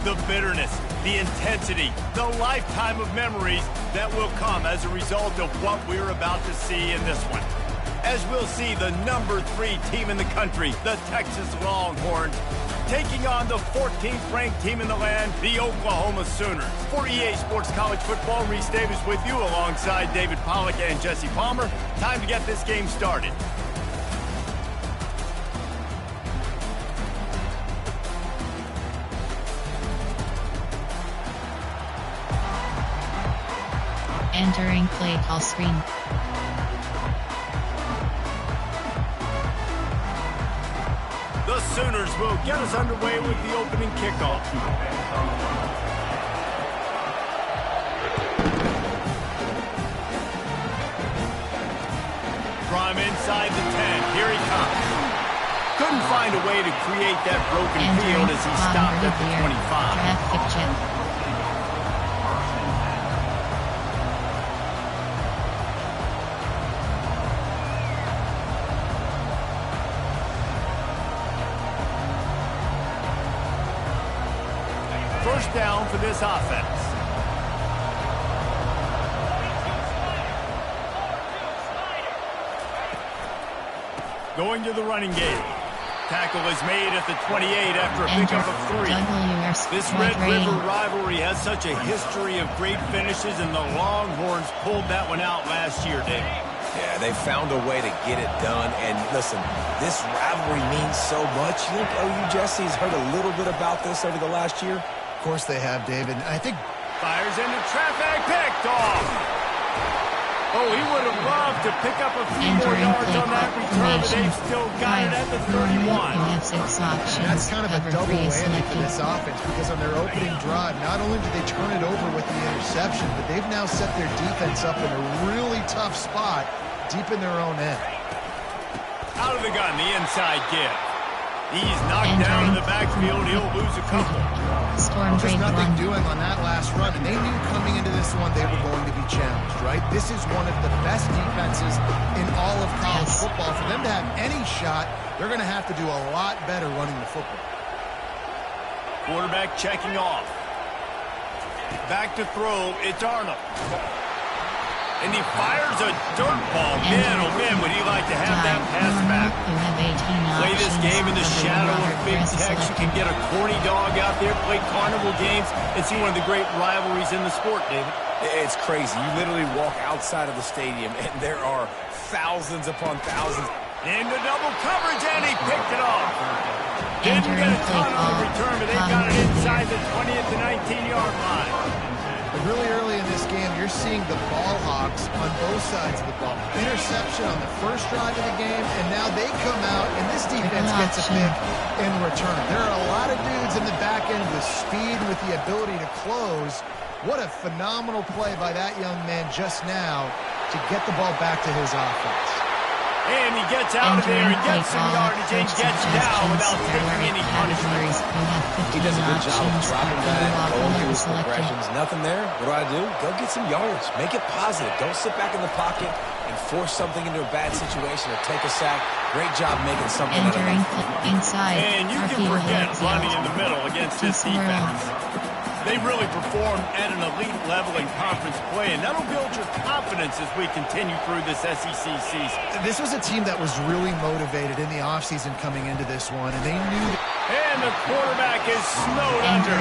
The bitterness, the intensity, the lifetime of memories that will come as a result of what we're about to see in this one. As we'll see the number 3 team in the country, the Texas Longhorns, taking on the 14th ranked team in the land, the Oklahoma Sooners. For EA Sports College Football, Reese Davis with you alongside David Pollack and Jesse Palmer. Time to get this game started. Entering play call screen. The Sooners will get us underway with the opening kickoff. From inside the 10, here he comes. Couldn't find a way to create that broken field as he stopped at the 25. Traffic jam. First down for this offense. Going to the running game. Tackle is made at the 28 after a pickup of 3. This Red River rivalry has such a history of great finishes, and the Longhorns pulled that one out last year, David. Yeah, they found a way to get it done. And listen, this rivalry means so much. You think OU Jesse's heard a little bit about this over the last year? Of course they have, David. I think... Fires into traffic, picked off. Oh, he would have loved to pick up a few more yards on that return, but they've still got it at the 31. That's kind of a double whammy for this offense, because on their opening drive, not only did they turn it over with the interception, but they've now set their defense up in a really tough spot deep in their own end. Out of the gun, the inside give. He's knocked down in the backfield. He'll lose a couple. Just nothing doing on that last run, and they knew coming into this one they were going to be challenged, right? This is one of the best defenses in all of college football. For them to have any shot, they're going to have to do a lot better running the football. Quarterback checking off. Back to throw. It's Arnold. And he fires a dirt ball. Man, oh man, would he like to have that pass back. Play this game in the shadow of Big Tex. You can get a corny dog out there, play carnival games, and see one of the great rivalries in the sport, David. It's crazy. You literally walk outside of the stadium, and there are thousands upon thousands. Into double coverage, and he picked it off. Didn't get a ton on the return, but they got it inside the 20 at the 19-yard line. But really early in this game, you're seeing the ball hawks on both sides of the ball. Interception on the first drive of the game, and now they come out, and this defense gets a pick in return. There are a lot of dudes in the back end with speed, with the ability to close. What a phenomenal play by that young man just now to get the ball back to his offense. And he gets out of there and gets some yardage and gets down without taking any punishment. He does a good job of dropping back, going through his progressions. Nothing there. What do? Go get some yardage. Make it positive. Don't sit back in the pocket and force something into a bad situation or take a sack. Great job making something out of it. And you can forget running in the middle against this defense. They really performed at an elite level in conference play, and that'll build your confidence as we continue through this SEC season. This was a team that was really motivated in the offseason coming into this one, and they knew... And the quarterback is snowed under.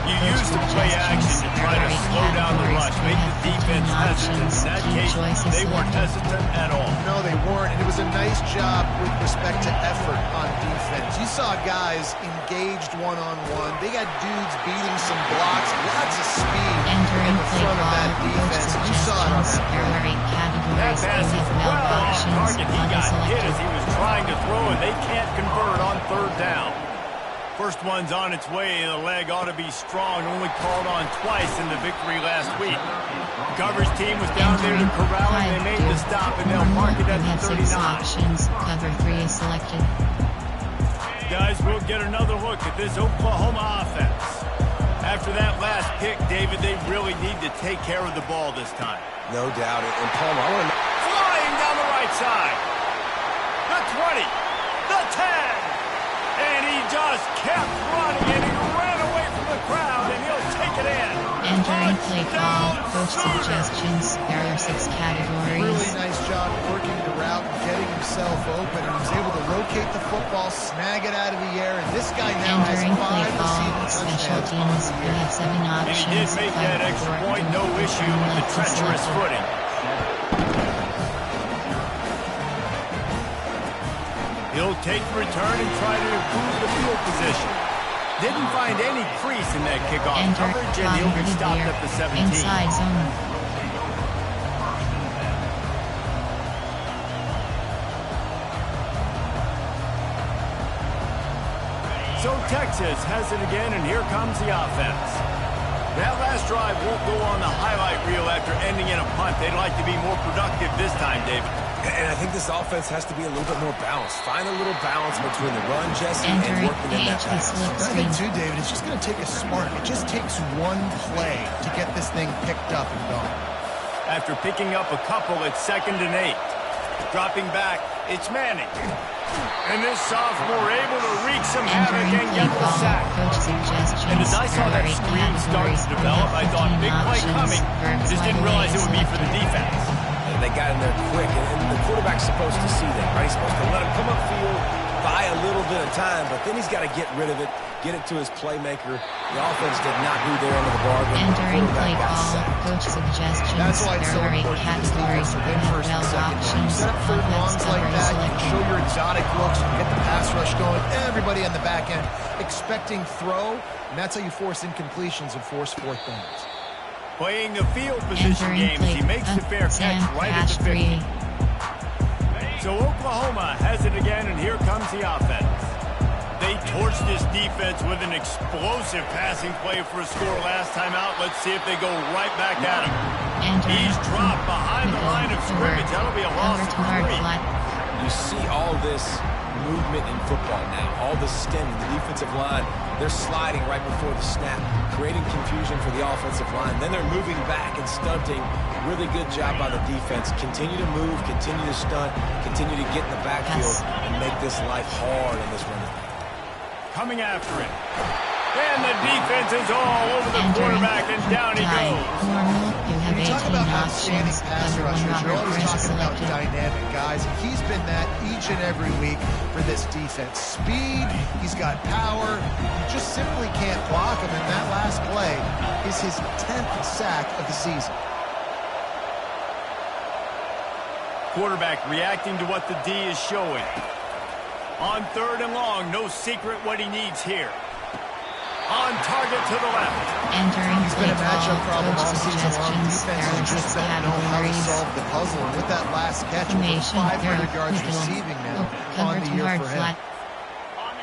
You use the play action to try to slow down the rush, make the defense hesitant. In that case, they weren't hesitant at all. No, they weren't, and it was a nice job with respect to effort on defense. You saw guys engaged one-on-one. They got dudes beating some blocks, lots of speed in the front of that defense. You saw it on that play. That pass is well off target. He got hit as he was trying to throw, and they can't convert on third down. First one's on its way. The leg ought to be strong. Only called on twice in the victory last week. The coverage team was down there to corral it. They made the stop, and they'll mark it at the 39. Cover 3 is selected. Guys, we'll get another look at this Oklahoma offense. After that last pick, David, they really need to take care of the ball this time. No doubt. And Palmer, I want to... Flying down the right side. The 20. The 10. And he just kept running, and he ran away from the play call, coach suggestions. There are 6 categories. Really nice job working the route and getting himself open. And he's able to locate the football, snag it out of the air, and this guy now has Entering play 5 call, receiving special touchdowns teams. on the We year. have 7 And options. he did make that extra point, no issue with the treacherous footing. He'll take the return and try to improve the field position. Didn't find any crease in that kickoff coverage, and he'll be stopped at the 17. Inside zone. So Texas has it again, and here comes the offense. That last drive won't go on the highlight reel after ending in a punt. They'd like to be more productive this time, David. And I think this offense has to be a little bit more balanced. Find a little balance between the run, Jesse, and working in that pass. I think, too, David, it's just going to take a spark. It just takes one play to get this thing picked up and going. After picking up a couple, it's 2nd and 8. Dropping back, it's Manning. And this sophomore able to wreak some havoc and get the sack. And as I saw that screen start to develop, I thought big play coming. Just didn't realize it would be for the defense. And they got in there quick, and the quarterback's supposed to see that, right? He's supposed to let him come upfield, buy a little bit of time, but then he's got to get rid of it, get it to his playmaker. The offense did not do their end of the bargain. Entering play call, coach suggestions. That's why it's so there are 8 important to categories. for We in have first and 12 second. options. Set up third and longs Complex like that. You coverage can show your exotic looks. You can get the pass rush going. Everybody on the back end expecting throw, and that's how you force incompletions and force 4th downs. Playing the field position Entering games, he makes the fair catch right at the 50. So Oklahoma has it again, and here comes the offense. They torched this defense with an explosive passing play for a score last time out. Let's see if they go right back at him. He's dropped behind the line of scrimmage. That'll be a loss of 3. You see all this movement in football now, all the stemming, the defensive line, they're sliding right before the snap, creating confusion for the offensive line. Then they're moving back and stunting. Really good job by the defense. Continue to move, continue to stunt, continue to get in the backfield and make this life hard on this running back. Coming after it. And the defense is all over the quarterback, and down he goes. When you talk about outstanding pass rushers, you're always talking about dynamic guys. He's been that each and every week for this defense. Speed, he's got power. You just simply can't block him, and that last play is his 10th sack of the season. Quarterback reacting to what the D is showing. On 3rd and long, no secret what he needs here. On target to the left. Entering He's been a matchup problem all season long. Defenses just don't know how to solve the puzzle. And with that last catch, over 500 yards receiving now on the year for him.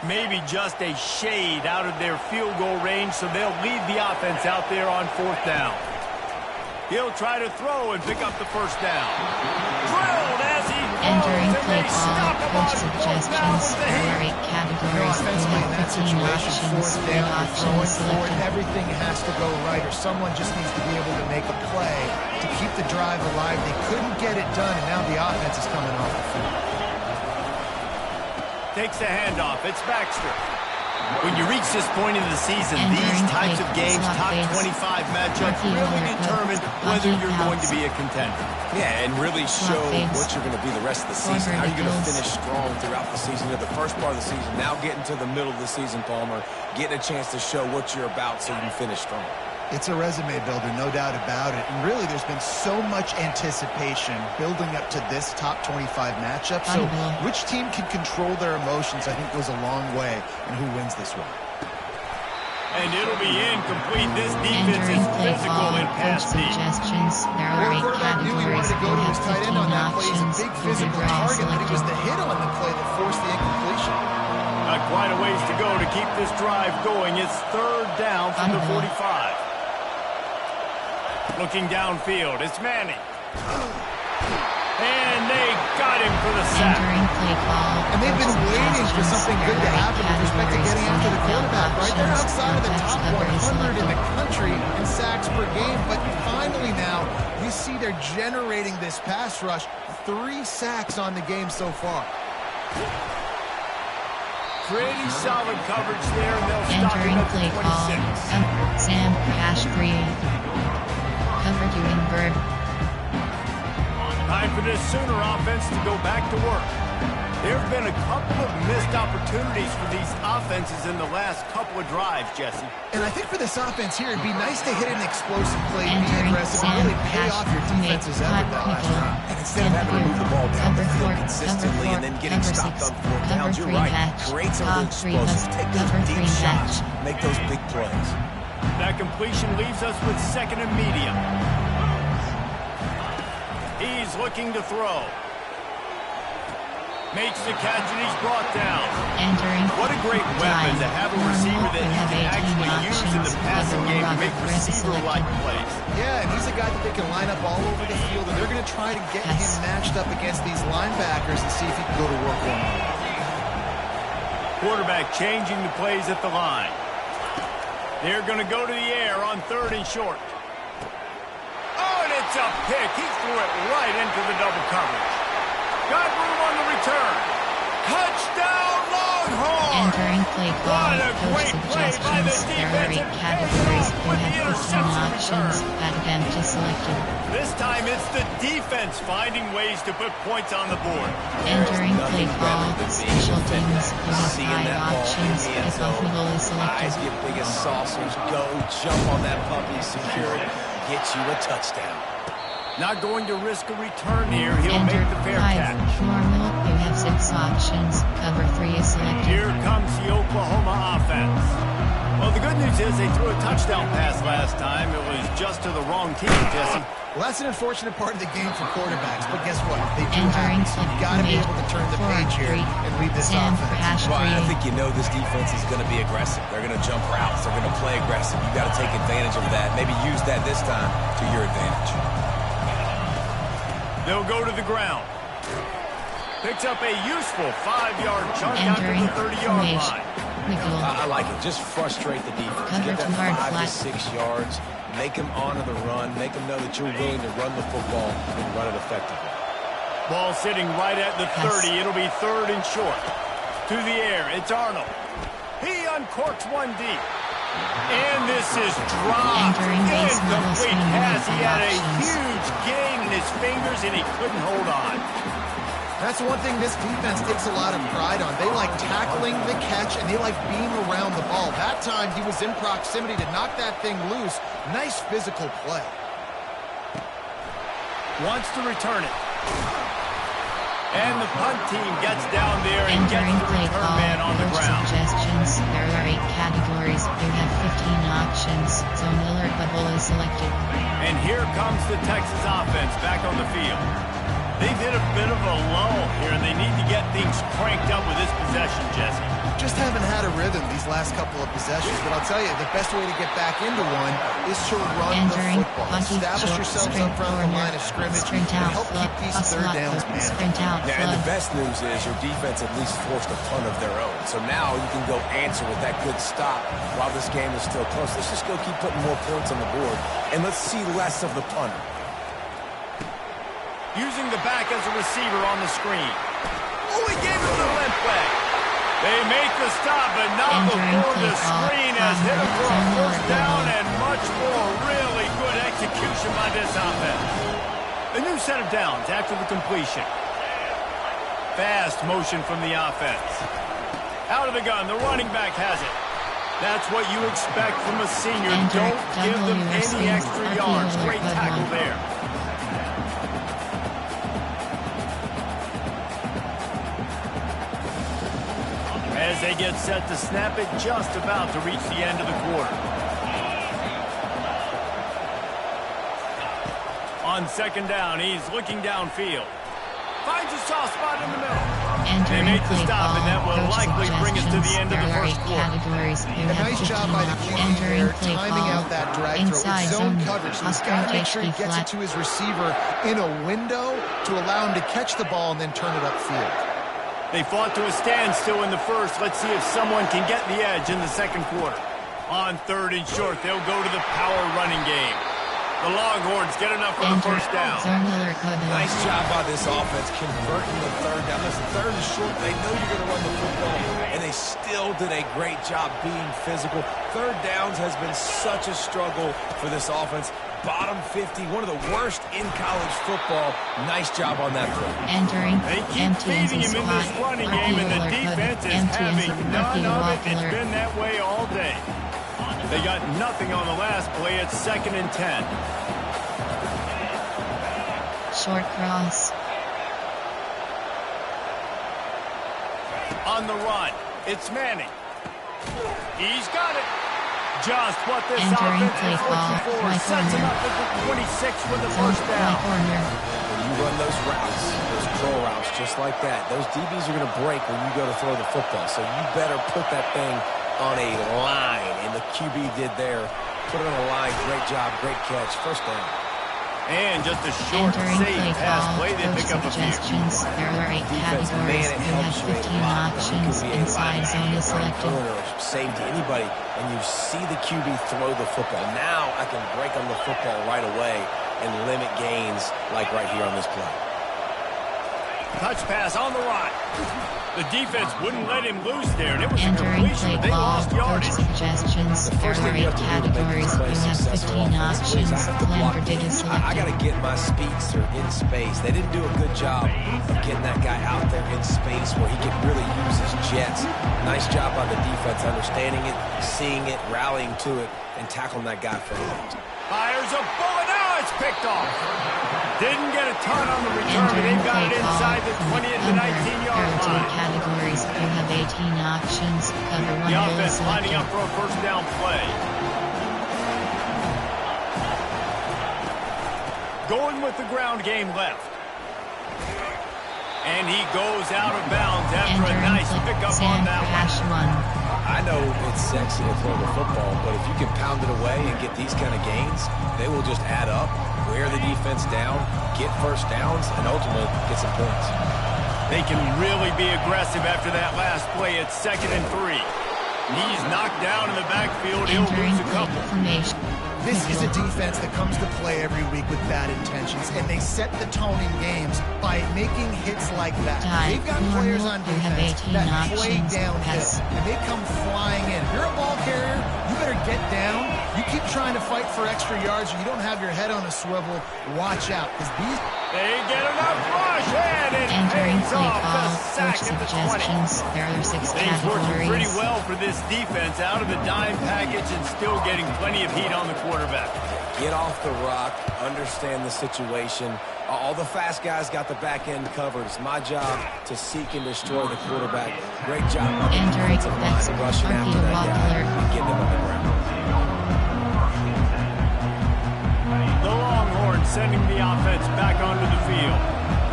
Maybe just a shade out of their field goal range, so they'll lead the offense out there on 4th down. He'll try to throw and pick up the 1st down. Drilled as he Entering throws, and play they call, stop him coach on 4th down suggestions. with the There are heat. 8 categories. We Offensively, in have that 15 situation, options. 4th 3 down, you're options throwing selected. forward, everything has to go right, or someone just needs to be able to make a play to keep the drive alive. They couldn't get it done, and now the offense is coming off the field. Takes the handoff. It's Baxter. When you reach this point in the season, these types of games, top 25 matchups, really determine whether you're going to be a contender. Yeah, and really show what you're going to be the rest of the season. How are you going to finish strong throughout the season? You know, the first part of the season, now getting to the middle of the season, Palmer, getting a chance to show what you're about so you can finish strong. It's a resume builder, no doubt about it. And really, there's been so much anticipation building up to this top 25 matchup. So which team can control their emotions, I think, goes a long way in who wins this one. And it'll be incomplete. This defense is physical in pass D. Suggestions. There are 8 categories. To go to his tight end on that play. He's a big physical target, but it was the hit on the play that forced the incompletion. Not quite a ways to go to keep this drive going. It's 3rd down from the 45. Looking downfield, it's Manning. And they got him for the sack. And they've been waiting for something good to happen with respect to getting after the quarterback, right? They're outside of the top 100 in the country in sacks per game, but finally now you see they're generating this pass rush. 3 sacks on the game so far. Pretty solid coverage there, and they'll stop him at the 26. Sam Cash free. Time for this Sooner offense to go back to work. There have been a couple of missed opportunities for these offenses in the last couple of drives, Jesse. And I think for this offense here, it'd be nice to hit an explosive play, be aggressive, and really pay off your defense's effort that last drive. And instead of having to move the ball down the field consistently and then getting stopped on fourth downs, you're right. Create some of the explosives. Take those deep shots. Make those big plays. That completion leaves us with second and medium. He's looking to throw. Makes the catch and he's brought down. What a great weapon to have a receiver that you can actually use in the passing game to make receiver-like plays. Yeah, and he's a guy that they can line up all over the field, and they're going to try to get him matched up against these linebackers and see if he can go to work one-on-one. Quarterback changing the plays at the line. They're going to go to the air on 3rd and short. Oh, and it's a pick. He threw it right into the double coverage. Got room on the return. Touchdown, Longhorn! Entering play call, What a great play by the defensive categories who with the have 15 interception options return. at empty selected. This time it's the defense finding ways to put points on the board. Entering play call, special teams who have 5 options if a goal is selected. Eyes get big as saucers. Go, jump on that puppy, secure it, get you a touchdown. Not going to risk a return here. He'll make the fair catch. Normal, you have 6 options. Cover 3 is selected. Here comes the Oklahoma offense. Well, the good news is they threw a touchdown pass last time. It was just to the wrong team, Jesse. Well, that's an unfortunate part of the game for quarterbacks, but guess what? They do Entering have it, so you've got to be able to turn the page here and lead this offense. Well, I think you know this defense is going to be aggressive. They're going to jump routes. They're going to play aggressive. You've got to take advantage of that. Maybe use that this time to your advantage. They'll go to the ground. Picks up a useful 5-yard chunk out to the 30-yard line. I like it. Just frustrate the defense. Get that 5 to 6 yards. Make them honor the run. Make them know that you're willing to run the football and run it effectively. Ball sitting right at the 30. It'll be 3rd and short. To the air. It's Arnold. He uncorks one deep. And this is dropped. Incomplete pass. He had a huge gain in his fingers, and he couldn't hold on. That's one thing this defense takes a lot of pride on. They like tackling the catch, and they like being around the ball. That time, he was in proximity to knock that thing loose. Nice physical play. Wants to return it. And the punt team gets down there and gets the return man on the ground. Suggestions. There are 8 categories. You have 15 options. Zone alert bubble is selected. And here comes the Texas offense back on the field. They've hit a bit of a lull here, and they need to get things cranked up with this possession, Jesse. Just haven't had a rhythm these last couple of possessions, but I'll tell you, the best way to get back into one is to run the football. Establish yourselves up front on the line of scrimmage and help keep these third downs manageable. Yeah, and the best news is your defense at least forced a punt of their own. So now you can go answer with that good stop while this game is still close. Let's just go keep putting more points on the board, and let's see less of the punter. Using the back as a receiver on the screen. Oh, he gave him the limp way. They make the stop, but not before the screen has hit him for a first down and much more. Really good execution by this offense. A new set of downs after the completion. Fast motion from the offense. Out of the gun, the running back has it. That's what you expect from a senior. Don't give them any extra yards. Great tackle there. As they get set to snap it, just about to reach the end of the quarter. On 2nd down, he's looking downfield. Finds a soft spot in the middle. They make the stop, and that will likely bring us to the end of the first quarter. A nice job by the QB there, timing out that drag throw. It's zone coverage, so he's got to make sure he gets it to his receiver in a window to allow him to catch the ball and then turn it upfield. They fought to a standstill in the first. Let's see if someone can get the edge in the second quarter. On 3rd and short, they'll go to the power running game. The Longhorns get enough for the first down. Nice job by this offense converting the third down. Listen, third is short. They know you're going to run the football, and they still did a great job being physical. Third downs has been such a struggle for this offense. Bottom 50, one of the worst in college football. Nice job on that play. Entering they keep feeding him in this running game, and the defense is having none of it. It's been that way all day. They got nothing on the last play. It's 2nd and 10. Short cross. On the run, it's Manning. He's got it. Just what this Entering offense is looking for. Sets him up at the 26 with the first down. When you run those routes, those curl routes, just like that, those DBs are going to break when you go to throw the football. So you better put that thing on a line, and the QB did there. Put it on a line. Great job, great catch. First down. And just a short, safe pass play. They pick up a few. There are 8 categories. You have 15 options. Inside zone is selected. Corner, safety, anybody, and you see the QB throw the football. Now I can break on the football right away and limit gains like right here on this play. Touch pass on the right. The defense wouldn't let him loose there, and it was a Entering completion, play but they call. lost yardage. Suggestions. There are 8 categories. You have 15 options. Blender did is selected. I got to get my speedster in space. They didn't do a good job of getting that guy out there in space where he could really use his jets. Nice job by the defense, understanding it, seeing it, rallying to it, and tackling that guy for it. Fires a bullet. Now it's picked off. Didn't get a ton on the return, but they got it inside the 20 to 19-yard line. Categories. You have 18 options. Cover 1 The offense lining up for a first down play. Going with the ground game left. And he goes out of bounds after a nice pickup on that one. I know it's sexy to throw the football, but if you can pound it away and get these kind of gains, they will just add up, wear the defense down, get first downs, and ultimately get some points. They can really be aggressive after that last play. It's 2nd and 3. He's knocked down in the backfield. He'll lose a couple. This is a defense that comes to play every week with bad intentions, and they set the tone in games by making hits like that. They've got players on defense that play downhill, and they come flying in. If you're a ball carrier, you better get down. You keep trying to fight for extra yards, or you don't have your head on a swivel. Watch out, because these... They get enough rush, and it pays off the sack at the 20. There are 6 Things working categories. pretty well for this defense, out of the dime package and still getting plenty of heat on the quarterback. Get off the rock, understand the situation. All the fast guys got the back end covered. It's my job to seek and destroy the quarterback. Great job by the defensive line rushing after that guy and getting him on the ground. The Longhorns sending the offense back onto the field.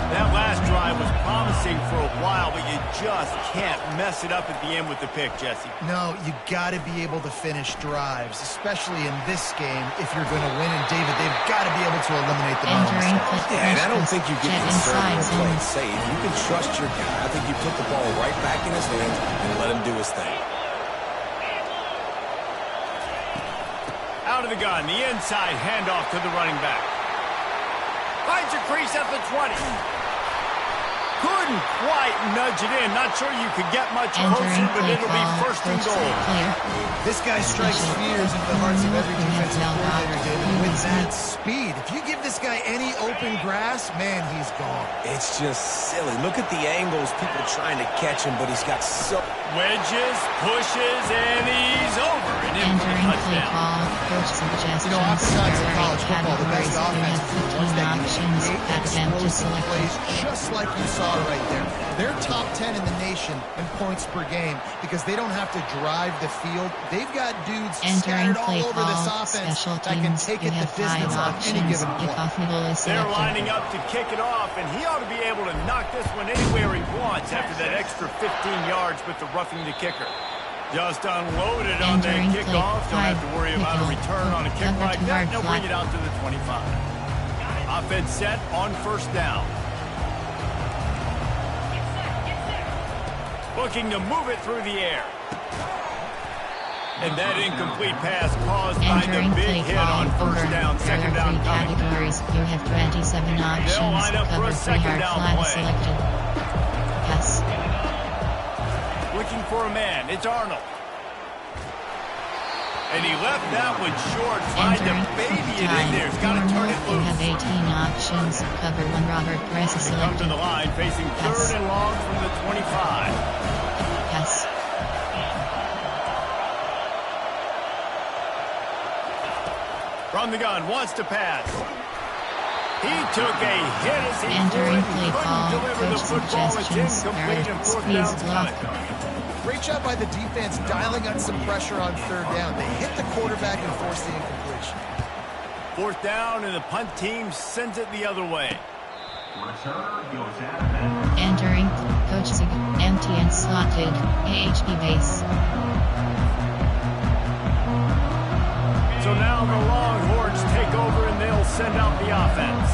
That last drive was promising for a while, but you just can't mess it up at the end with the pick, Jesse. No, you got to be able to finish drives, especially in this game if you're going to win. And David, they've got to be able to eliminate the mistakes. Yeah, and I don't think you get conservative play it safe. You can trust your guy. I think you put the ball right back in his hands and let him do his thing. Out of the gun, the inside handoff to the running back. Finds a crease at the 20. Couldn't quite nudge it in. Not sure you could get much closer, but it'll be first and goal. This guy strikes fears into the hearts of every defensive coordinator, David, with that speed. If you give this guy any open grass, man, he's gone. It's just silly. Look at the angles, people trying to catch him, but he's got so... Wedges, pushes, and he's over. And in for the touchdown. You know, oftentimes in college football, the best offense is the ones that can create explosive plays, just like you saw right there. They're top 10 in the nation in points per game because they don't have to drive the field. They've got dudes scattered all over this offense that can take it the distance on any given play. They're lining up to kick it off, and he ought to be able to knock this one anywhere he wants after that extra 15 yards with the roughing the kicker. Just unloaded on that kickoff. Don't have to worry about a return on a kick like that. They'll bring it out to the 25. Offense set on first down. Looking to move it through the air. And that incomplete pass caused by the Entering big play hit on call first over. down, There second are down 3 coming. categories. You have 27 options. line up for a Cover 3 second hard down flag play. selected. Pass. Looking for a man. It's Arnold. And he left that one short, tried to Entering baby it in time. there. He's got to turn it You loose. have 18 options. Cover 1 Robert Press They come to selected. the line, facing Pass. third and long from the 25. Pass. From the gun, wants to pass. He took a hit as he Entering threw it and play couldn't call. deliver the Coach football. It's suggestions. incomplete and fourth Squeeze down's block. coming. Great job by the defense dialing up some pressure on third down. They hit the quarterback and forced the incompletion. Fourth down, and the punt team sends it the other way. Entering. Coach Sig. Empty and slotted. AHP base. So now the Longhorns take over and they'll send out the offense.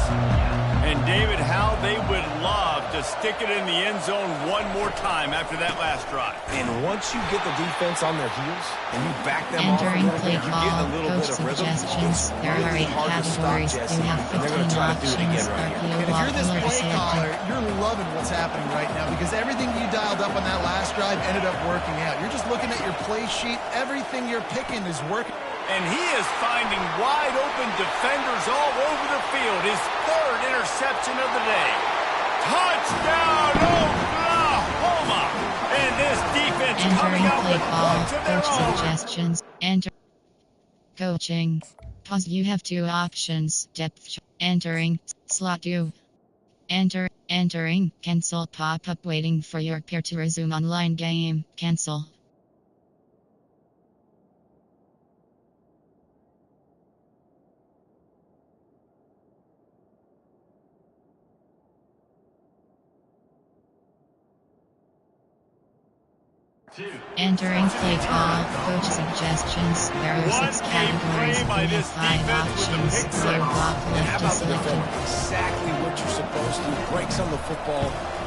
And David, how they would love to stick it in the end zone one more time after that last drive. And once you get the defense on their heels and you back them off a Entering little play bit, you call. get a little Coach bit of rhythm. suggestions. It's There are really 8 hard to stop categories. Jesse, You have and they're 15 going to try to do it options. again right here. RPO And if you're this alert play caller, selected. you're loving what's happening right now because everything you dialed up on that last drive ended up working out. You're just looking at your play sheet. Everything you're picking is working. And he is finding wide open defenders all over the field. His third interception of the day. Touchdown, Oklahoma! And this defense coming Entering out play with call. points of their Coach own. suggestions. Enter. Coaching. Pause. You have 2 options. Depth. Entering. Slot 2. Entering. Cancel pop-up waiting for your peer to resume online game. Cancel. Entering play call. Coach suggestions. There are What 6 a categories. play by You have this 5 defense with the options. pick Low six. block How left is about the selected. defender? Exactly what you're supposed to. Breaks on the football,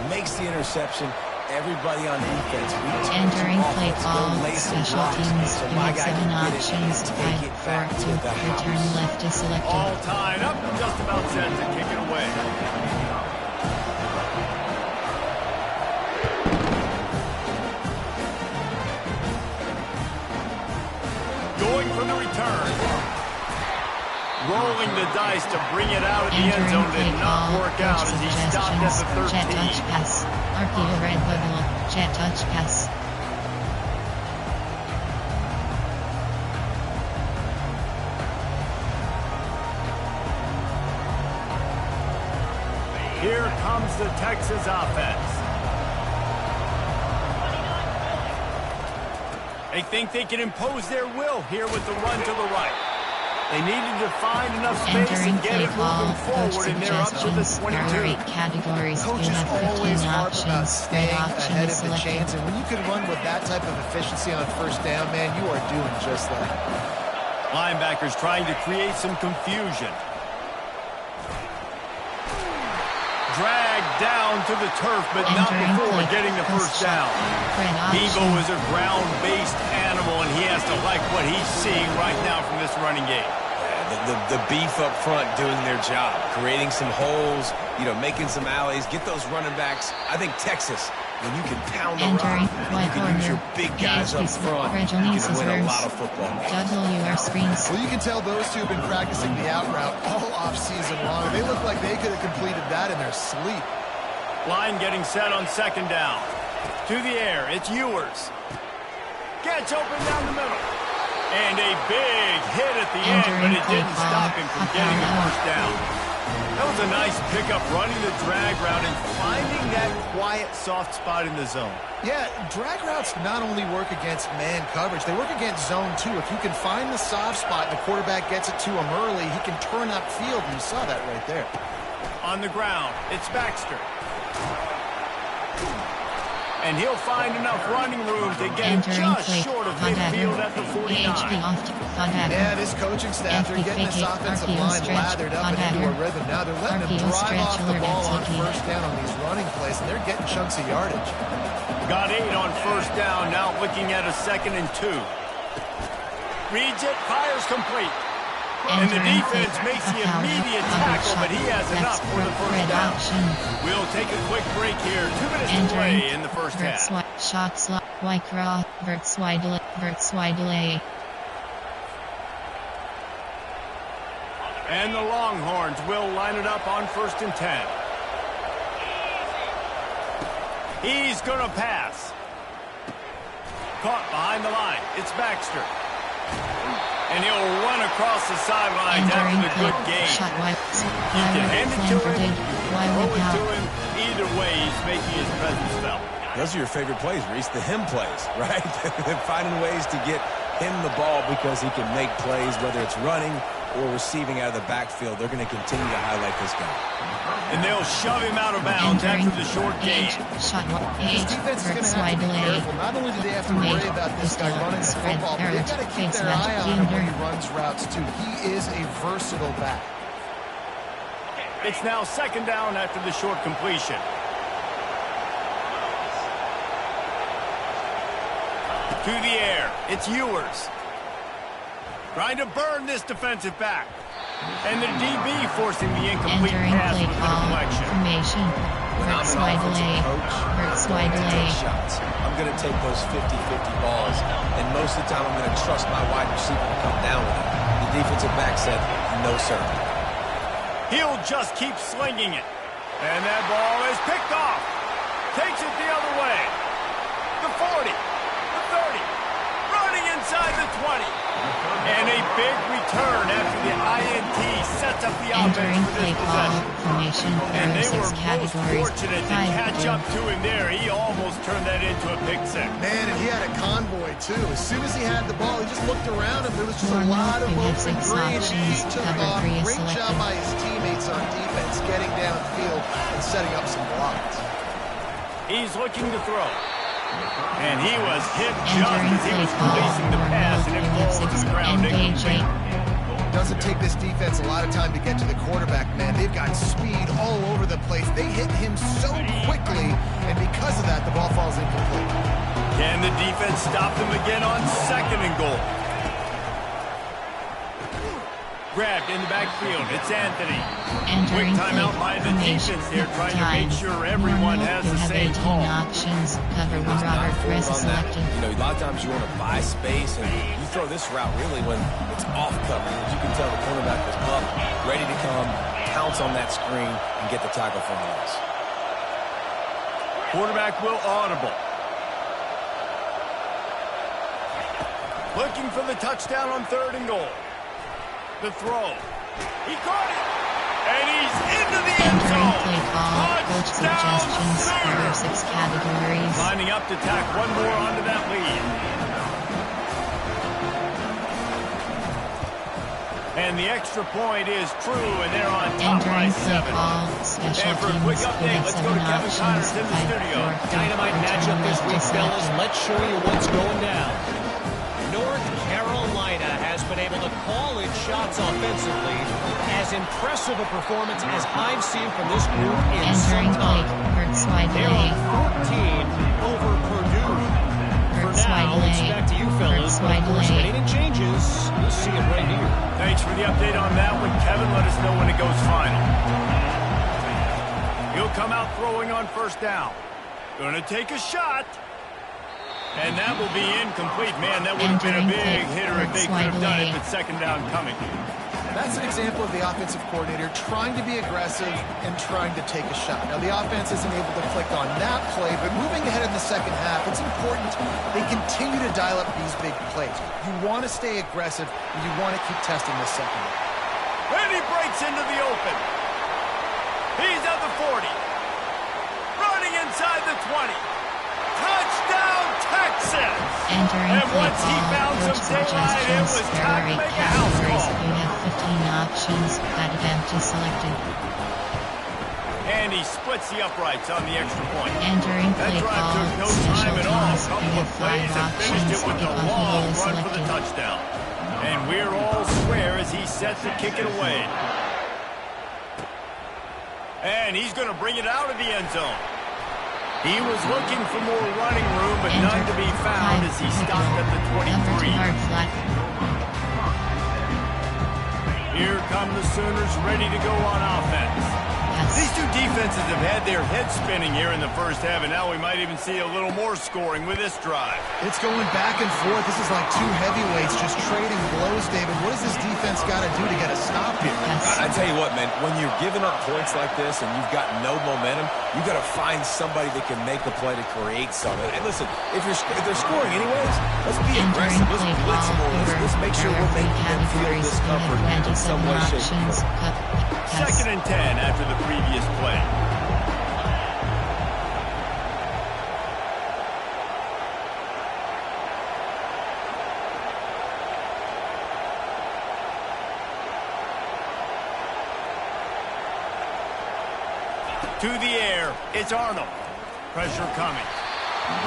makes the interception. Everybody on defense. Entering play Offense, go call. lay some Special blocks. teams. So You my have guy 7 can get it options. and 5, take it 4, back 2. to the Return house. left is selected. All tied up, just about set to kick it away. Going for the return. Rolling the dice to bring it out of the end Entering zone play did not call. work Coach out as he stopped at suggestions. the Jet touch 13. pass. RPO red bubble. Jet touch pass. Here comes the Texas offense. They think they can impose their will here with the run to the right. They needed to find enough space Entering and get play it call. moving Coach forward, and they're up to the suggestions. There are 22. 8 categories. You Coaches have 15 always harp about options. staying Red option ahead is of the selected. chains, and when you can run with that type of efficiency on first down, man, you are doing just that. Linebackers trying to create some confusion. Dragged down to the turf, but not Entering before play getting the post first down. Red Devo option. is a ground-based animal, and he has to like what he's seeing right now from this running game. The beef up front doing their job, creating some holes, making some alleys, get those running backs. I think Texas, when you can pound the Entering rock, and right you can use corner. your big guys up front, you can win a lot of football games. WR screens. Well, you can tell those two have been practicing the out route all offseason long. They look like they could have completed that in their sleep. Line getting set on second down. To the air, it's Ewers. Gets open down the middle. And a big hit at the end, but it didn't stop him from getting the first down. That was a nice pickup, running the drag route and finding that quiet, soft spot in the zone. Yeah, drag routes not only work against man coverage, they work against zone too. If you can find the soft spot and the quarterback gets it to him early, he can turn upfield, and you saw that right there. On the ground, it's Baxter. And he'll find enough running room to get Entering just play. short of Contact. midfield at the 49. AHP off. Contact. Yeah, this coaching staff, they're getting this offensive line lathered up and into a rhythm. Now they're letting them drive off the ball on first down on these running plays, and they're getting chunks of yardage. Got 8 on first down, now looking at a 2nd and 2. Reads it, fires complete. And the defense makes the immediate tackle, but he has enough for the first down. We'll take a quick break here. 2 minutes to play in the first half. Shot slot, Wycroft, Verts delay. And the Longhorns will line it up on 1st and 10. He's going to pass. Caught behind the line. It's Baxter. And he'll run across the sidelines after the good game. You can hand it to him, throw it to him. Either way, he's making his presence felt. Those are your favorite plays, Reese, the him plays, right? Finding ways to get him the ball because he can make plays, whether it's running or receiving out of the backfield. They're going to continue to highlight this guy. And they'll shove him out of bounds after the short gain. This defense is going to have to be careful. Not only do they have to worry about this guy running the football, but they've got to keep their eye on him when he runs routes, too. He is a versatile back. It's now 2nd down after the short completion. To the air. It's Ewers. Trying to burn this defensive back. And the DB forcing the incomplete pass with the deflection. Formation. Verts wide delay. I'm going to take those 50-50 balls, and most of the time I'm going to trust my wide receiver to come down with it. The defensive back said, no, sir. He'll just keep slinging it. And that ball is picked off. Takes it the other way. The 40. The 30. Running inside the 20. And a big return after the INT sets up the offense for this possession. And they were most fortunate to catch up to him there. He almost turned that into a pick six. Man, and he had a convoy, too. As soon as he had the ball, he just looked around and there was just a lot of open green, and he took off. Great job by his teammates on defense, getting downfield and setting up some blocks. He's looking to throw. And he was hit just as he was releasing the pass, and it falls to the ground incomplete. Doesn't take this defense a lot of time to get to the quarterback, man. They've got speed all over the place. They hit him so quickly, and because of that, the ball falls incomplete. Can the defense stop them again on 2nd and goal? Grabbed in the backfield. It's Anthony. Quick timeout by the defense here, trying to make sure everyone has the same call. Options. Cover when Robert Chris is selected. You know, a lot of times you want to buy space, and you throw this route really when it's off coverage. As you can tell, the cornerback was up, ready to come, pounce on that screen, and get the tackle for a loss. Quarterback will audible. Looking for the touchdown on 3rd and goal. The throw. He caught it. And he's into the end zone. Touchdown, 6 categories. Lining up to tack one more onto that lead. And the extra point is true, and they're on top by 7. And for a quick update, let's go to Kevin Connors in the studio. Dynamite matchup this week, fellas. Let's show you what's going down. North Carolina has been able to call its shots offensively. As impressive a performance as I've seen from this group in some time. They're on 14 over Purdue. For now, it's back to you, fellas. But of course, if anything changes, you'll see it right here. Thanks for the update on that one, Kevin. Let us know when it goes final. He'll come out throwing on 1st down. Gonna take a shot. And that will be incomplete. Man, that would have been a big hitter if they could have done it, but 2nd down coming. That's an example of the offensive coordinator trying to be aggressive and trying to take a shot. Now, the offense isn't able to click on that play, but moving ahead in the 2nd half, it's important they continue to dial up these big plays. You want to stay aggressive, and you want to keep testing the secondary. And he breaks into the open. He's at the 40. Running inside the 20. Touchdown, Texas! And once he found some daylight, it was time to make a house call. You have 15 options. That event is selected. And he splits the uprights on the extra point. Entering that play drive call. took no time at all. A couple of plays and finished it with a long run for the touchdown. And we're all square as he sets to kick it away. And he's going to bring it out of the end zone. He was looking for more running room, but none to be found as he stopped at the 23. Here come the Sooners ready to go on offense. Yes. These two defenses have had their heads spinning here in the first half, and now we might even see a little more scoring with this drive. It's going back and forth. This is like two heavyweights just trading blows, David. What does this defense got to do to get a stop here? Yes. I tell you what, man, when you're giving up points like this and you've got no momentum, you got to find somebody that can make a play to create something. And listen, if they're scoring anyways, let's be aggressive. Let's blitz them more. Let's make sure we're making them feel discomfort in some way, shape, or form. Second and 10 after the previous play. To the air, it's Arnold. Pressure coming.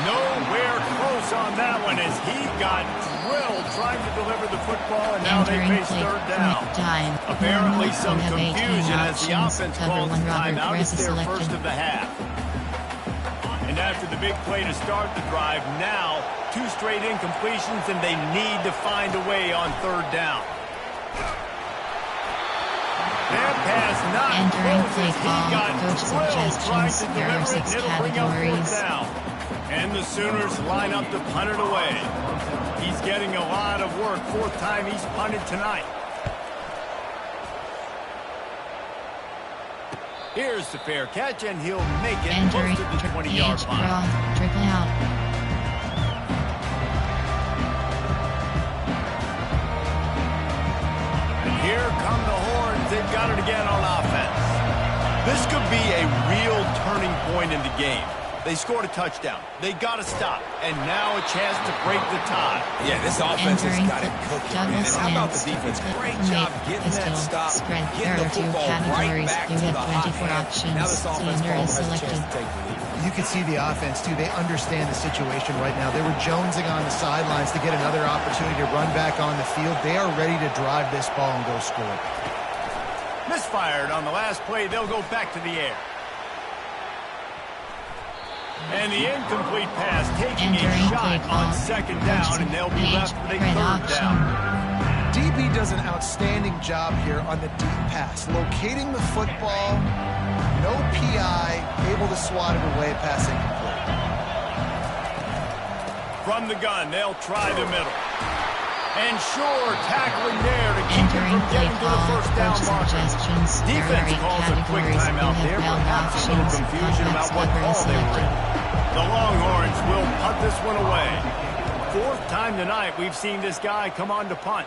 Nowhere close on that one as he got drilled trying to deliver the football, and now they face third down. Apparently some confusion as the offense calls the timeout. It's their first of the half. And after the big play to start the drive, now 2 straight incompletions, and they need to find a way on third down. That pass not close as he got drilled trying to deliver it, and it'll bring up fourth down. And the Sooners line up to punt it away. He's getting a lot of work. 4th time he's punted tonight. Here's the fair catch, and he'll make it close to the 20-yard line. Triple out. And here come the horns. They've got it again on offense. This could be a real turning point in the game. They scored a touchdown. They got to stop. And now a chance to break the tie. Yeah, this offense has got it cooking, man. And how about the defense? Great job getting that stop, getting the football right back to the hot hand. Now this offense has a chance to take the lead. You can see the offense, too. They understand the situation right now. They were jonesing on the sidelines to get another opportunity to run back on the field. They are ready to drive this ball and go score. Misfired on the last play. They'll go back to the air. And the incomplete pass taking a shot on second down, and they'll be left with a third down. DB does an outstanding job here on the deep pass. Locating the football, no PI, able to swat it away, pass incomplete. From the gun, they'll try the middle. And sure, tackling there to keep him from getting to the first down marker. Defense calls a quick timeout there, perhaps a little confusion about what call they were in. The Longhorns will punt this one away. 4th time tonight we've seen this guy come on to punt.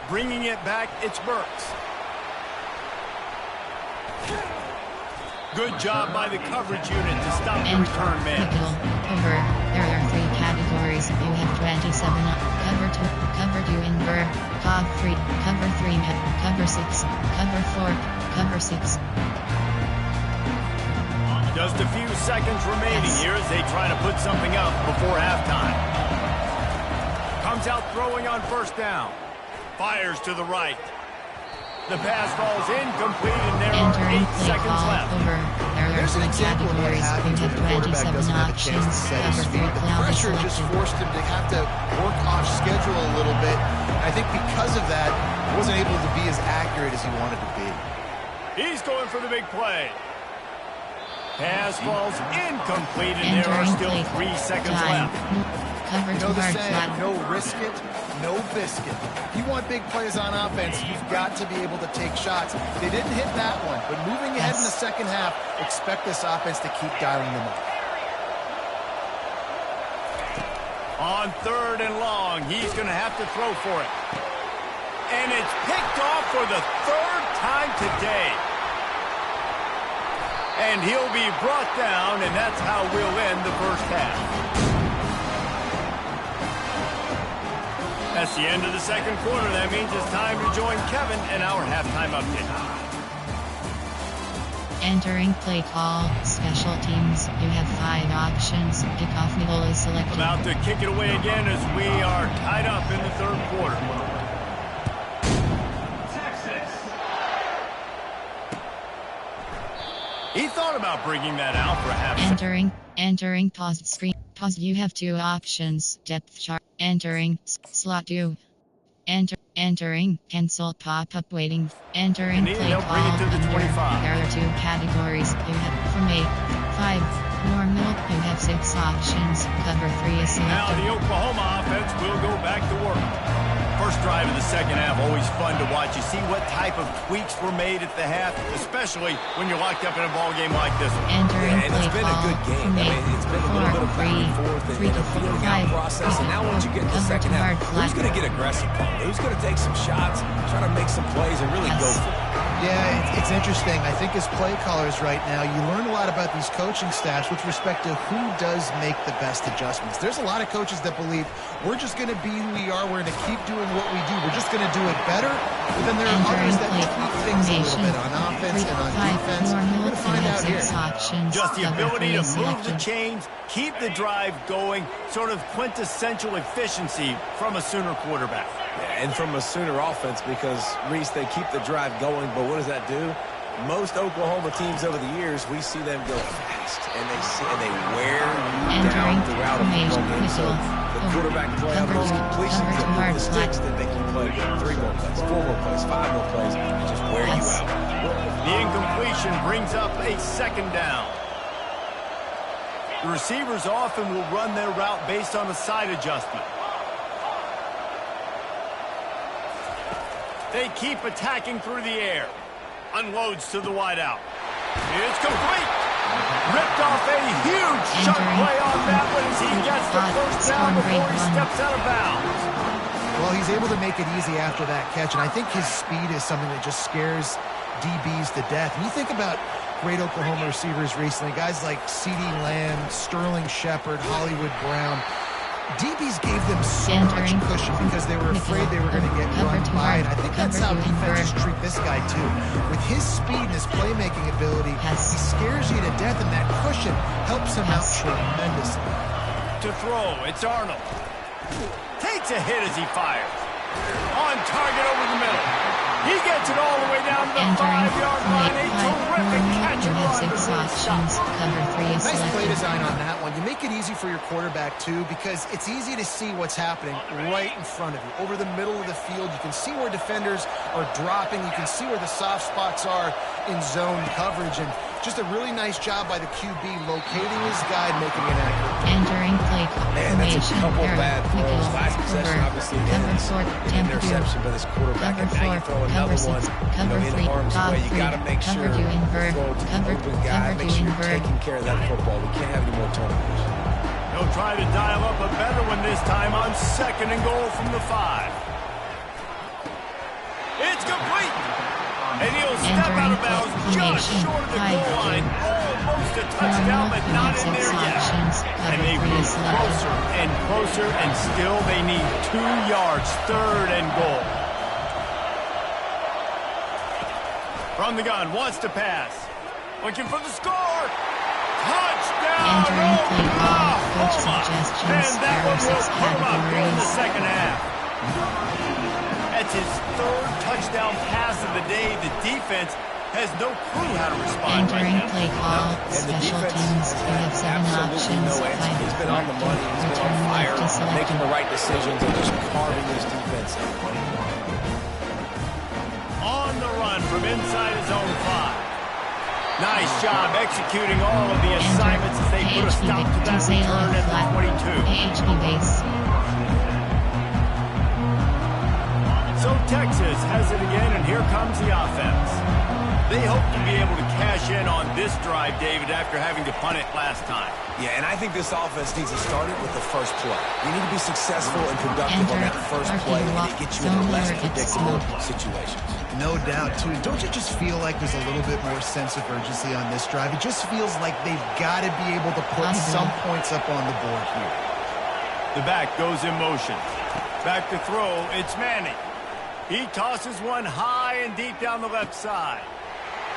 Bringing it back, it's Burks. Good job by the coverage unit to stop the return man. Over. There are 3 categories. You have 27 up. Cover 2 in Burr. Cover 3. Cover 3. Cover 6. Cover 4. Cover 6. Just a few seconds remaining here as they try to put something up before halftime. Comes out throwing on first down. Fires to the right. The pass falls incomplete, and there are 8 seconds left. There's an example of what happens when the quarterback doesn't have a chance to set his feet. The pressure just forced him to have to work off schedule a little bit. I think because of that, he wasn't able to be as accurate as he wanted to be. He's going for the big play. Pass falls incomplete, and there are still 3 seconds left. You know the saying, no risk it, no biscuit. If you want big plays on offense, you've got to be able to take shots. They didn't hit that one, but moving ahead in the second half, expect this offense to keep dialing them up. On 3rd and long, he's going to have to throw for it. And it's picked off for the 3rd time today. And he'll be brought down, and that's how we'll end the first half. That's the end of the second quarter. That means it's time to join Kevin in our halftime update. Entering play call, special teams. You have 5 options. Kickoff middle is selected. About to kick it away again as we are tied up in the 3rd quarter. He thought about bringing that out for a half second. Entering paused screen. Pause. You have 2 options. Depth chart. Entering slot 2. Entering, cancel pop-up waiting. Entering, And play they'll bring it call to the under. 25. There are 2 categories. You have from 8, 5, normal. You have 6 options. Cover 3 is Now selected. the Oklahoma offense will go back to work. First drive of the second half, always fun to watch. You see what type of tweaks were made at the half, especially when you're locked up in a ball game like this one. Entering, Yeah, and play it's been a call good game. from I 8, mean, it's been a little bit of back and forth and a feeling out process. And now once you get to the second half, who's going to get aggressive? Who's going to take some shots, try to make some plays, and really go for it? Yeah, it's interesting. I think as play callers right now, you learn a lot about these coaching staffs with respect to who does make the best adjustments. There's a lot of coaches that believe we're just going to be who we are. We're going to keep doing what we do. We're just going to do it better. But then there are others that tweak things a little bit on offense and on defense. We're going to find out here. Just the ability to move the chains, keep the drive going, sort of quintessential efficiency from a Sooner quarterback. Yeah, and from a Sooner offense, because, Reese, they keep the drive going, but what does that do? Most Oklahoma teams over the years, we see them go fast, and they wear you down throughout a football game. So the quarterback play on those completions that move the sticks, that they can play 3 more plays, 4 more plays, 5 more plays, and just wear you out. The incompletion brings up a second down. The receivers often will run their route based on a side adjustment. They keep attacking through the air. Unloads to the wideout. It's complete. Ripped off a huge shot play on that one as he gets the first down before he steps out of bounds. Well, he's able to make it easy after that catch, and I think his speed is something that just scares DBs to death. And you think about great Oklahoma receivers recently, guys like CeeDee Lamb, Sterling Shepard, Hollywood Brown. DBs gave them so much cushion because they were afraid they were going to get run by. And I think that's how defenses treat this guy, too. With his speed and his playmaking ability, he scares you to death, and that cushion helps him out tremendously. To throw, it's Arnold. Takes a hit as he fires. On target over the middle. He gets it all the way down to the 5-yard line. A terrific catch and run. Nice play design on that one. You make it easy for your quarterback, too, because it's easy to see what's happening right in front of you. Over the middle of the field, you can see where defenders are dropping. You can see where the soft spots are in zone coverage. And just a really nice job by the QB locating his guy and making it accurate. Entering play Man, that's a couple bad throws. Last possession, obviously, an interception by this quarterback. And now you throw another one, in harm's way. You got to make sure you throw to the open guy. Make sure you're taking care of that football. We can't have any more turnovers. He'll try to dial up a better one this time on 2nd and goal from the 5. It's complete. And he'll step out of bounds just short of the goal line. Almost a touchdown, but not in there yet. And they move closer and closer, and still they need 2 yards. 3rd and goal. From the gun, wants to pass. Looking for the score. Touchdown! Oklahoma! And that one will come up in the second half. That's his 3rd touchdown pass of the day. The defense has no clue how to respond right now. Play call, And the special defense teams, you have 7 absolutely options. no answer. He's been on the money. He's been on fire, making the right decisions, and just carving his defense in. On the run from inside his own 5. Nice job executing all of the assignments as they put a stop to that return at the 22. AHP base. So Texas has it again, and here comes the offense. They hope to be able to cash in on this drive, David, after having to punt it last time. Yeah, and I think this offense needs to start it with the first play. You need to be successful and productive on that first play, and it gets you into less predictable situations. No doubt, too. Don't you just feel like there's a little bit more sense of urgency on this drive? It just feels like they've got to be able to put some points up on the board here. The back goes in motion. Back to throw, it's Manning. He tosses one high and deep down the left side.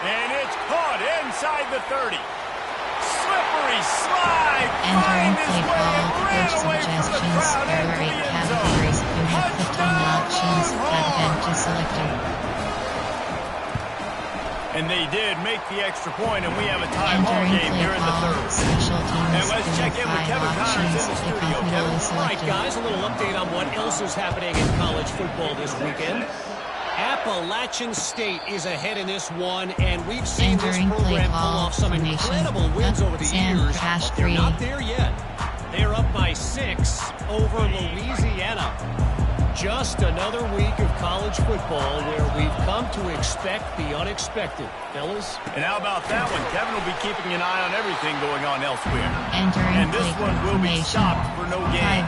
And it's caught inside the 30. Slippery slide. Find his way and ran away from the crowd into the end zone. Touchdown, Longhorns! And they did make the extra point, and we have a tie ball game here in the third. And let's check in with Kevin Connors in the studio. Kevin? All right, guys, a little update on what else is happening in college football this weekend. Appalachian State is ahead in this one, and we've seen this program pull off some incredible wins over the years, but they're not there yet. They're up by 6 over Louisiana. Just another week of college football where we've come to expect the unexpected. Fellas? And how about that one? Kevin will be keeping an eye on everything going on elsewhere. And this one will be stopped for no gain.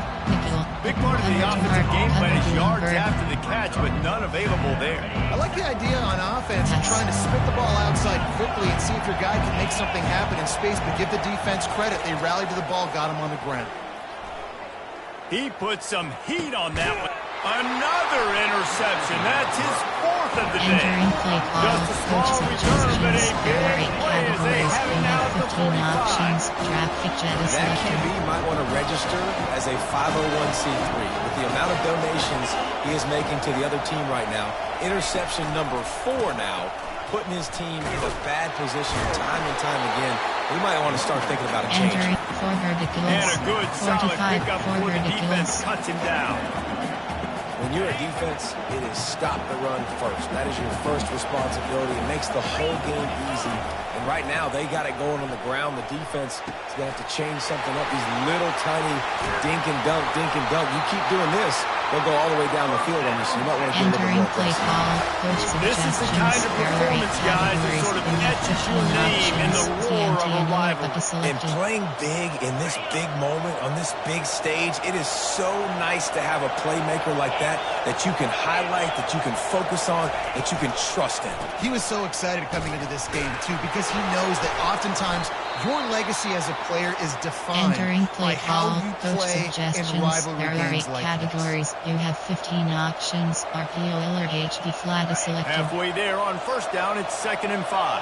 Big part of the offensive game plan is yards after the catch, but none available there. I like the idea on offense of trying to spit the ball outside quickly and see if your guy can make something happen in space, but give the defense credit. They rallied to the ball, got him on the ground. He put some heat on that one. Another interception. That's his 4th of the day. Just a small return, but a big play as they have it now at the 45. That QB might want to register as a 501c3. With the amount of donations he is making to the other team right now, interception number 4 now, putting his team in a bad position time and time again. We might want to start thinking about a change. And a good solid pickup before the defense cuts him down. When you're a defense, it is stop the run first. That is your first responsibility. It makes the whole game easy. And right now, they got it going on the ground. The defense is going to have to change something up. These little tiny dink and dunk, dink and dunk. You keep doing this, they'll go all the way down the field on you, so you might want to get a little more aggressive. This is the kind of performance, guys, that sort of etches your name in the roar of a rivalry. And playing big in this big moment, on this big stage, it is so nice to have a playmaker like that you can highlight, that you can focus on, that you can trust in. He was so excited coming into this game, too, because he knows that oftentimes your legacy as a player is defined by how you play in rivalry games like categories. this. You have 15 options. RPO or HD flag is selected. Halfway there on first down, it's 2nd and 5.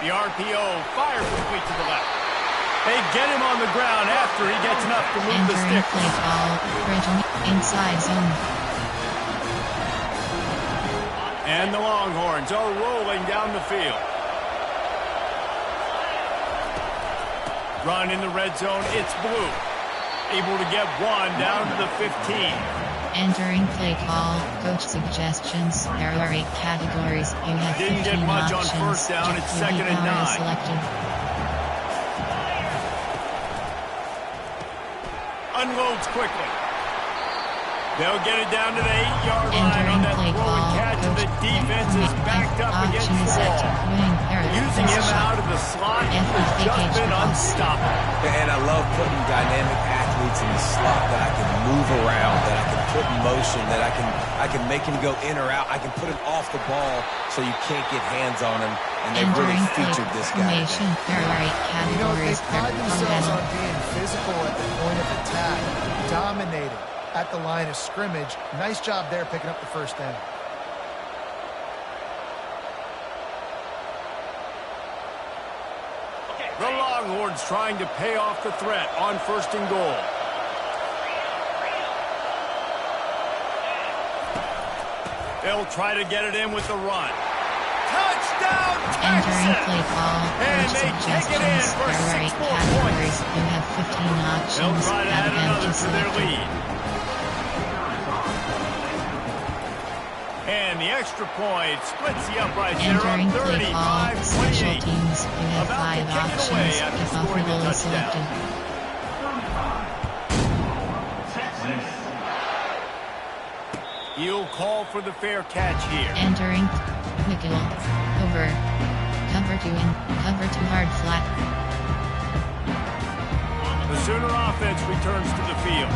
The RPO fires complete to the left. They get him on the ground after he gets enough to move the stick. Play call, inside zone. And the Longhorns are rolling down the field. Run in the red zone, it's Blue. Able to get 1 down to the 15. Entering play call, coach suggestions. There are 8 categories. You have 15 Didn't get much options. on first down, it's 2nd and 9. Selected. Unloads quickly. They'll get it down to the 8-yard line on that throw and catch, and the defense is backed up against the wall. Using him out of the slot, he's just been unstoppable. And I love putting dynamic athletes in the slot that I can move around, that I can put in motion, that I can make him go in or out. I can put him off the ball so you can't get hands on him. And they really featured this guy. You know, they pride themselves on being physical at the point of attack, dominating at the line of scrimmage. Nice job there picking up the first down. The Longhorns trying to pay off the threat on 1st and goal. They'll try to get it in with the run. Touchdown, Texas! And they take it in for 6 more points. You have 15 options. They'll try to add another to their lead. And the extra point splits the uprights there on 35-28. About to kick it away after scoring the touchdown. He'll call for the fair catch here. Entering nickel over cover 2 and cover 2 hard flat. The Sooner offense returns to the field.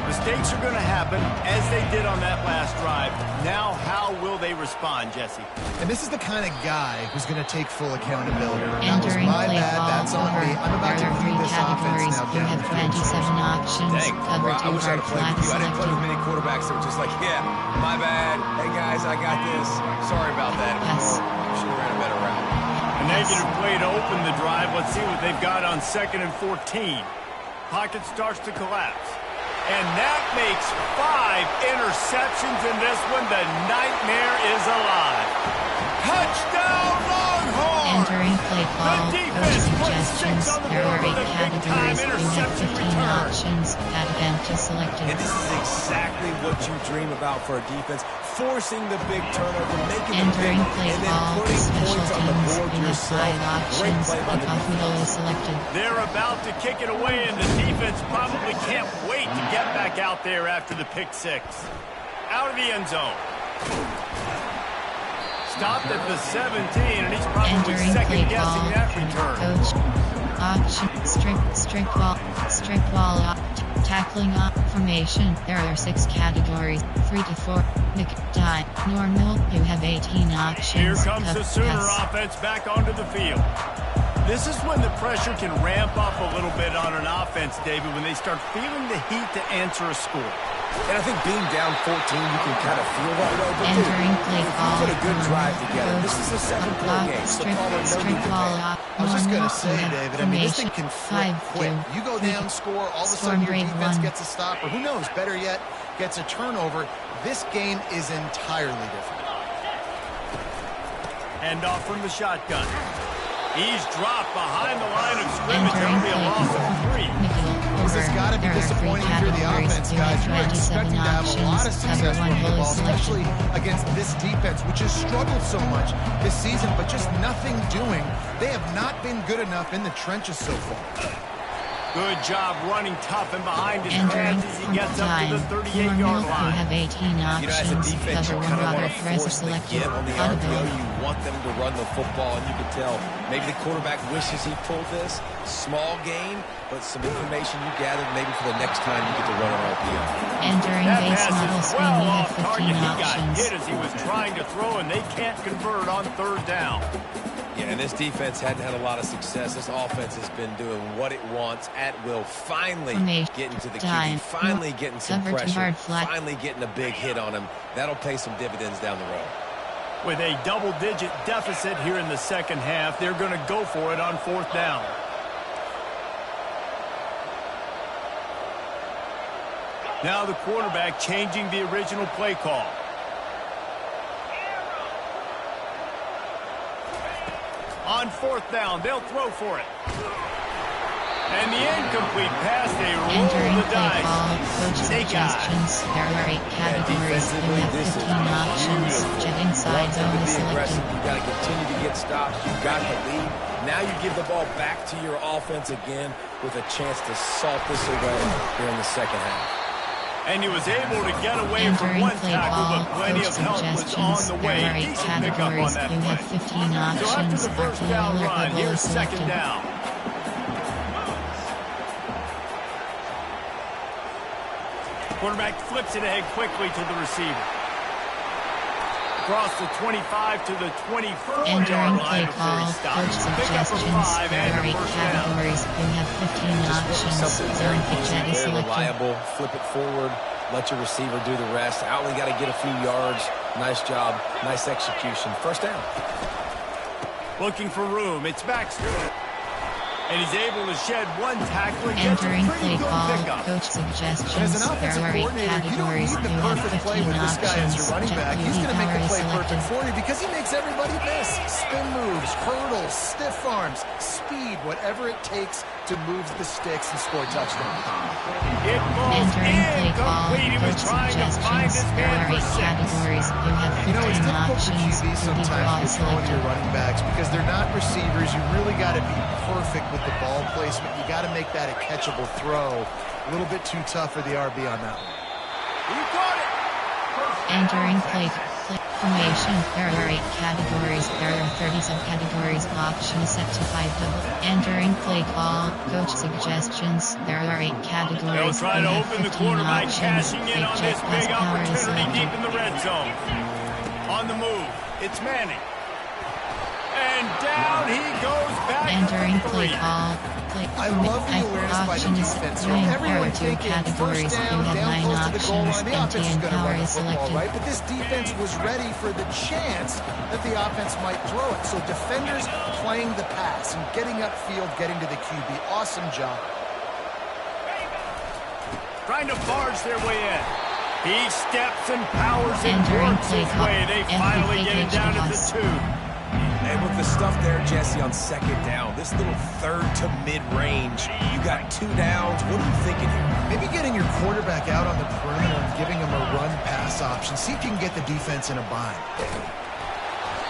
Mistakes are going to happen, as they did on that last drive. Now, how will they respond, Jesse? And this is the kind of guy who's going to take full accountability. That was Entering my play bad. ball That's on over. me. I'm about to There are 3 lead this offense categories. now You down have the field. 27 options. Dang, Cover bro, 2 I wish I'd hard have played flat with you. I didn't play with selected. many quarterbacks that were just like, yeah, my bad. Hey, guys, I got this. Sorry about that. Yes. Should have ran a better route. A negative play to open the drive. Let's see what they've got on 2nd and 14. Pocket starts to collapse. And that makes 5 interceptions in this one. The nightmare is alive. Touchdown, Longhorns! Entering play call, coach suggestions. There are 8 categories. You have 15 options. Advantage selected. And this is exactly what you dream about for a defense. Forcing the big turnover, making the big, Entering play and then call, putting special points on the teams. board You have yourself. 5 options. Kickoff middle is selected. They're about to kick it away, and the defense probably can't wait to get back out there after the pick 6. Out of the end zone. Stopped at the 17, and he's probably Entering play second-guessing call, that return. coach. Option, strict ball, tackling formation. There are 6 categories, 3 to 4. Nick, die, normal. You have 18 options. Here comes the Sooner pass. offense back onto the field. This is when the pressure can ramp up a little bit on an offense, David, when they start feeling the heat to answer a score. And I think being down 14, you can kind of feel that way. But Entering play if call. you put a good drive together, this is a 7-point game. So call it no Strict need to ball. panic. I was just going to say, Normal, David, I mean, this thing formation. can flip quick. 5-2. You go down, score, all of a Storm sudden your Brave defense 1. gets a stop, or who knows, better yet, gets a turnover. This game is entirely different. Hand off from the shotgun. He's dropped behind the line of scrimmage. That'll be a loss of 3. This has got to be disappointing if you're the offense, guys. You were expecting to have a lot of success running the ball, especially against this defense, which has struggled so much this season, but just nothing doing. They have not been good enough in the trenches so far. Good job running tough and behind his Entering pads as he gets up to the time. 38-yard You line. have 18 You know, as a options. defense, you Cover kind of one want rudder, to press force the selected. give on the RPO. You want them to run the football, and you can tell maybe the quarterback wishes he pulled this. Small gain, but some information you gathered maybe for the next time you get to run an RPO. Entering That base pass model is screen. well You have off 15 target. He got options. hit as he was trying to throw, and they can't convert on 3rd down. Yeah, and this defense hadn't had a lot of success. This offense has been doing what it wants at will. Finally getting to the QB. Finally getting some Cover too pressure. hard, flat. Finally getting a big hit on him. That'll pay some dividends down the road. With a double-digit deficit here in the second half, they're going to go for it on 4th down. Now the quarterback changing the original play call. On 4th down, they'll throw for it. And the incomplete pass, they roll Entering the play dice. call. Coach Snake eye. suggestions. There are 8 categories. You have 15 options. Jet inside zone To is be selected. aggressive, you got to continue to get stops. You've got the lead. Now you give the ball back to your offense again with a chance to salt this away here in the second half. And he was able to get away from Entering one play tackle, call. but plenty Coach of help was suggestions. on the There way. are 8 Decent pickup on categories. that You have play. 15 So after options. the first RPO down or run, bubble here's is selected. 2nd down. Quarterback flips it ahead quickly to the receiver. Across the 25 to the 24-yard Entering line play before he call. stops. Coach Pickup of suggestions. 5 There and are a 8 first down. categories. You have 15 options. Something Zone very pick easy, jet is very selected. reliable. Flip it forward. Let your receiver do the rest. I only got to get a few yards. Nice job. Nice execution. First down. Looking for room. It's Baxter. And he's able to shed one tackle and gets a Entering pretty play good call. pickup. Coach suggestions. As an There offensive are 8 coordinator, you don't categories. need the You have perfect play 15 with this guy as your options. running Jet back. He's going to make power the is play selected. perfect for you because he makes everybody miss. Spin moves, hurdles, stiff arms, speed, whatever it takes to move the sticks and score touchdowns. It falls Entering play call. incomplete. He was Coach trying to find his suggestions. There man are for 8 6. categories. You have 15 You know, it's difficult for options. QBs sometimes ball to throw into your selected. running backs because they're not receivers. You really got to be perfect with the ball placement. You got to make that a catchable throw. A little bit too tough for the RB on that one. He caught it. Entering play formation. There are 8 categories. There are 30 subcategories. Options set to 5 double. Entering play call. Coach suggestions. There are 8 categories. They'll try to You have open the 15 quarterback, options. cashing in Fake on jet this pass big power is opportunity selected. deep in the red zone. On the move, it's Manning. And down he goes back Entering for play 3. call. I love the awareness by the defense. So There everyone are 2 thinking categories. first You down, have down 9 close to the goal options. line. The offense is MTN going to power run the is football, selected. right? But this defense was ready for the chance that the offense might throw it. So defenders playing the pass and getting upfield, getting to the QB. Awesome job. trying to barge their way in. He steps and powers and Entering works his way. They finally get it down to the 2. And with the stuff there, Jesse, on second down, this little third to mid-range, you got 2 downs. What are you thinking here? Maybe getting your quarterback out on the perimeter and giving him a run-pass option. See if you can get the defense in a bind.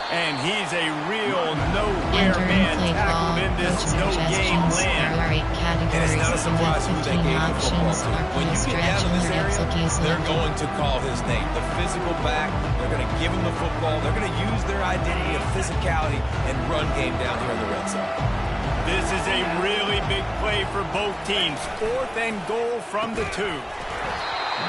And he's a real nowhere man tackled in this no-game land. And it's not a surprise who they gave the football to. When you get down to this area, they're going to call his name. The physical back, they're going to give him the football. They're going to use their identity of physicality and run game down here in the red zone. This is a really big play for both teams. 4th and goal from the 2.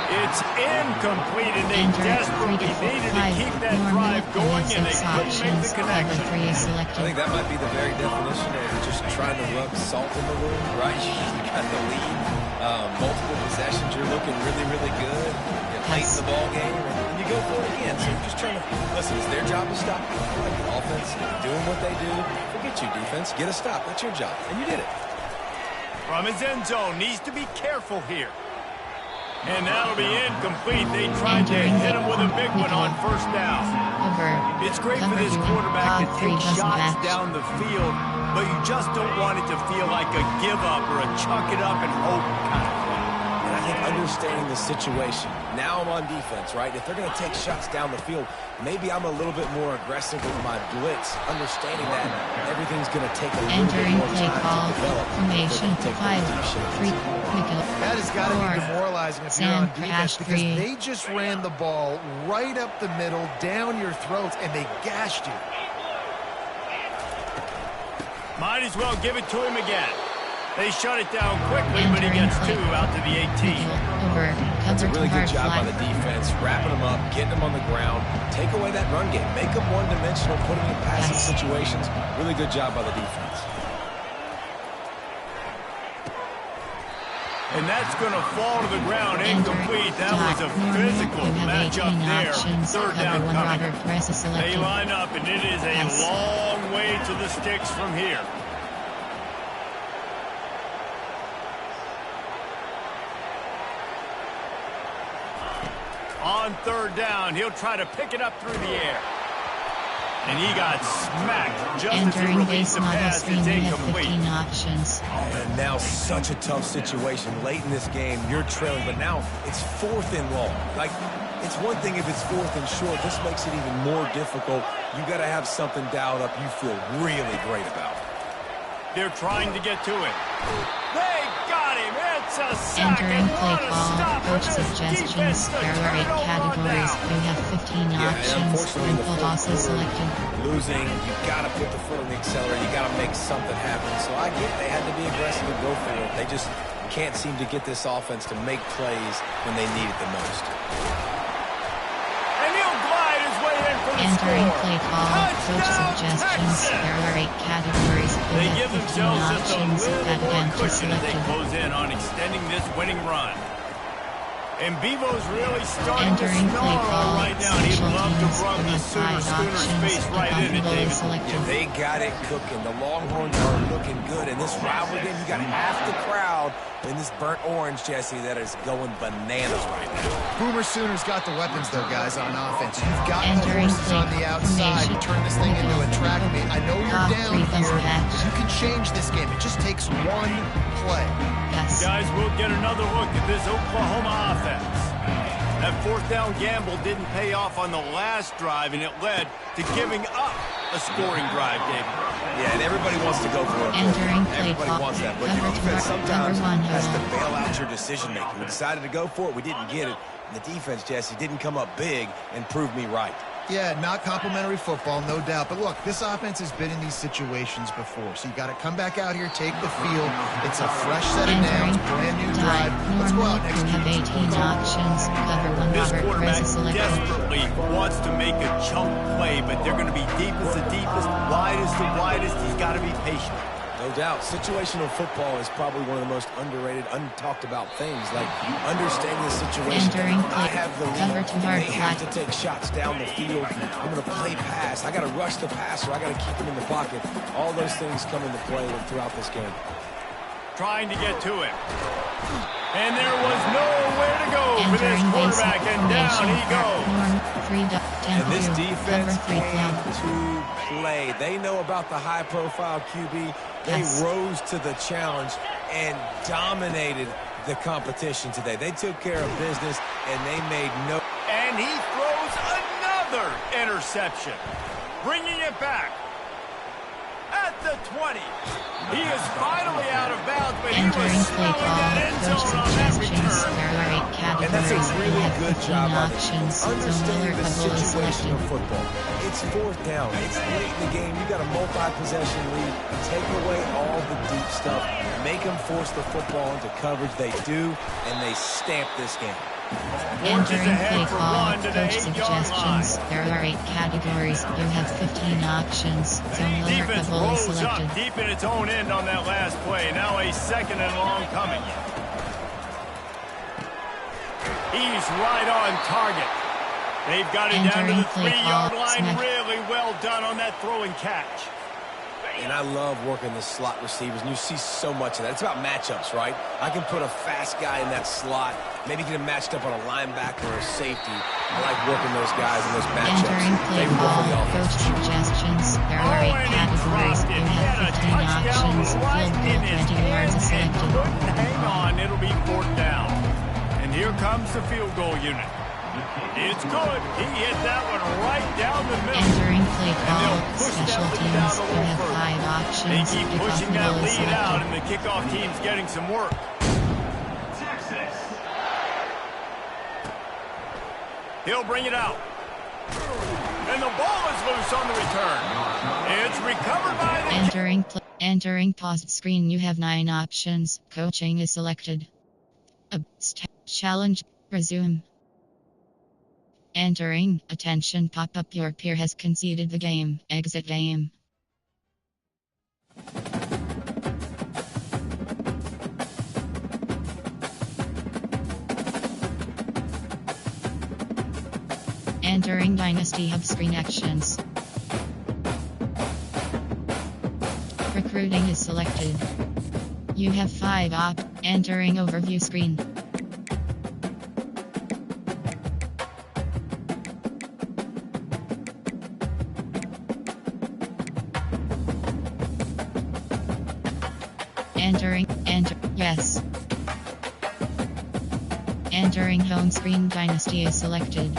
It's incomplete, and they desperately needed to keep that drive going, and they couldn't make the connection. I think that might be the very definition of just trying to rub salt in the wound, right? You got the lead, multiple possessions, you're looking really, really good. You're late in the ball game, and you go for it again. So you're just trying to, listen, it's their job to stop you. Like the offense, doing what they do. Forget you, defense. Get a stop. That's your job, and you did it. From his end zone, needs to be careful here. And that'll be incomplete. They tried to hit him with a big one on 1st down. It's great for this quarterback to take shots down the field, but you just don't want it to feel like a give up or a chuck it up and hope kind of play. And I think understanding the situation, now I'm on defense, right? If they're going to take shots down the field, maybe I'm a little bit more aggressive with my blitz, understanding that everything's going to take a little bit more time to develop. Formation 5-3. That has got to be demoralizing if you're on defense, because they just ran the ball right up the middle, down your throats, and they gashed you. Might as well give it to him again. They shut it down quickly, but he gets 2 out to the 18. That's a really good job by the defense, wrapping them up, getting them on the ground, take away that run game, make them one-dimensional, put them in passing situations. Really good job by the defense. And that's going to fall to the ground incomplete. That was a physical matchup there. 3rd down coming. They line up, and it is a long way to the sticks from here. On 3rd down, he'll try to pick it up through the air. And he got smacked just as he released the pass. It's incomplete. And now such a tough situation. Late in this game, you're trailing, but now it's 4th and long. Like, it's one thing if it's 4th and short. This makes it even more difficult. You got to have something dialed up you feel really great about. They're trying to get to it. They got him. It's a sack. Entering play call, coach suggestions. There are 8 categories. You have 15 options. Input also selected. Losing, you got to put the foot on the accelerator. You got to make something happen. So I get they had to be aggressive and go for it. They just can't seem to get this offense to make plays when they need it the most. And he'll glide his way in for the Entering score. play call, coach suggestions. There are 8 categories. They You give have 15 themselves just a options. little more cushion as they selected. close in on extending this winning run. And Bevo's really starting to Entering play snarl call, right now. He'd special love to teams. run the You have 5 Schooner's options. face right in it, Bevo David. selected. Yeah, they got it cooking. The Longhorns are looking good. And this rivalry game, you got half the crowd in this burnt orange, Jesse, that is going bananas right now. Boomer Sooners got the weapons, though, guys, on offense. You've got the Entering horses on the outside. You turn this thing into a track meet. I know you're down here. You can change this game. It just takes one play. Yes. Guys, we'll get another look at this Oklahoma offense. That 4th down gamble didn't pay off on the last drive, and it led to giving up a scoring drive, David. Yeah, and everybody wants to go for it. Entering play Everybody clock. wants that, but your Cover defense number sometimes 1, has to hold on. bail out your decision-making. We decided to go for it. We didn't get it. And the defense, Jesse, didn't come up big and prove me right. Yeah, not complimentary football, no doubt. But look, this offense has been in these situations before. So you got to come back out here, take the field. It's a fresh set of downs, brand new drive. Let's go out next You have 18 options. Cover 1, This Robert quarterback Perez selected. desperately wants to make a chunk play, but they're going to be deepest to deepest, widest to widest. He's got to be patient. No doubt. Situational football is probably one of the most underrated, untalked about things. Like, understanding the situation. Entering I play. have the Cover lead. to Mark They have to Black. take shots down the field. I'm going to play pass. I got to rush the passer. I got to keep him in the pocket. All those things come into play throughout this game. Trying to get to it. And there was no for this Entering basic quarterback, and down he goes. And this defense came to play. They know about the high-profile QB. They rose to the challenge and dominated the competition today. They took care of business, and they made no... And he throws another interception, bringing it back at the 20. He is finally out of bounds, but he was smelling that end zone on that return. And that's a really good job of understanding the Understanding situation of football. It's fourth down. It's late in the game. You got a multi-possession lead. Take away all the deep stuff. Make them force the football into coverage. They do, and they stamp this game. Entering play call, coach suggestions. There are 8 categories. You have 15 options. Zone alert Defense bubble is rolls selected. up deep in its own end on that last play. Now a second and long coming. He's right on target. They've got it down to the 3-yard line. Really well done on that throw and catch. And I love working the slot receivers, and you see so much of that. It's about matchups, right? I can put a fast guy in that slot, maybe get him matched up on a linebacker or a safety. I like working those guys in those matchups. Entering play call, coach suggestions. There are 8 categories. You have 15 options. Field goal 20 yards is selected. Hang on, it'll be fourth down. And here comes the field goal unit. It's good. He hit that one right down the middle. Entering play And call, they'll push special that lead teams. out a You little have further. 5 They options. keep Kickoff pushing that ball is lead out, selected. and the kickoff team's getting some work. He'll bring it out. And the ball is loose on the return. It's recovered by the... Entering paused screen. You have 9 options. Coaching is selected. Challenge. Resume. Entering. Attention pop-up. Your peer has conceded the game. Exit game. Entering Dynasty Hub screen actions. Recruiting is selected. You have 5 Entering overview screen. Yes. Entering home screen. Dynasty is selected.